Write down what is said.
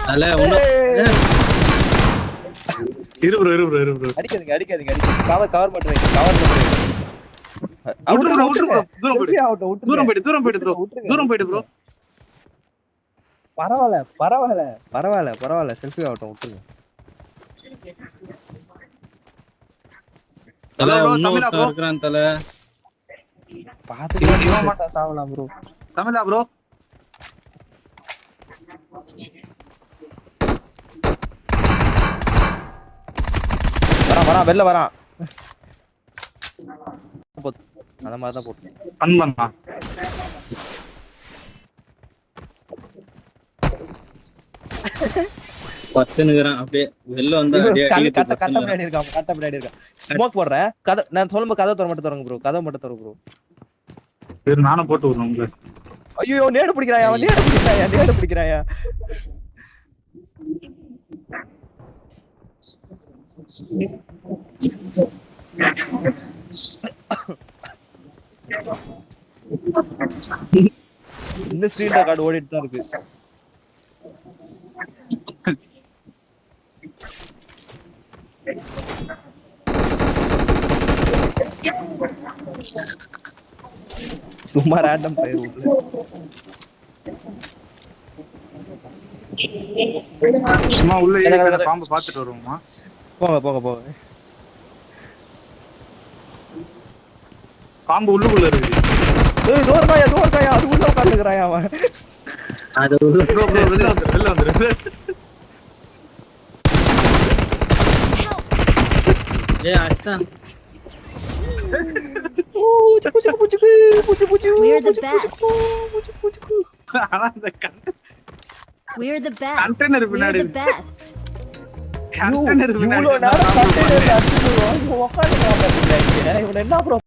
தல ஒண்ணு இரு ப்ரோ அடிக்காதீங்க கவர் பண்றீங்க கவர் பண்றீங்க தூரம் போயிடு ப்ரோ பரவாயில்ல செல்ஃபி ஆகட்டும் விட்டுருங்க தல இன்னொரு இருக்கிறான் தல பாத்துட்டு மாட்டா சாவலாம் ப்ரோ தமிழா ப்ரோ வரான் வெளில வரான் அந்த மாதிரி தான் போட்டு பண்ணா பத்துனுக்குறான் அப்படியே வெளில வந்து கட்ட முன்னாடி இருக்கான் ஸ்மோக் போடுறேன் கதை நான் சொல்லும்போது கதை மட்டும் தரங்க ப்ரோ கதை மட்டும் தரங்க ப்ரோ சரி நானும் போட்டு விடுறேன் உங்களை ஐயோ நேடு பிடிக்கிறாயா இன்னும் ஸ்கிரீன் ரெக்கார்ட் ஓடிட்டு தான் இருக்கு சும்மா ரேண்டம் பிளேயர் உள்ள சும்மா உள்ள பாம்பு பாத்துட்டு வருவோமா போங்க பாம்பு உள்ளுக்குள்ள இருக்கு ஏய் டோர்காயா அது உள்ள உட்கார்ந்துக்கறாயா அவன் அது ப்ரோ வெளில வந்து ஏய் அஸ்தான் We're the best. We're the best. Container We're the best. Container இவ்வளவு நேரம் கண்டெய்னர் அடிச்சு உட்கார்ந்து என்ன ப்ரோ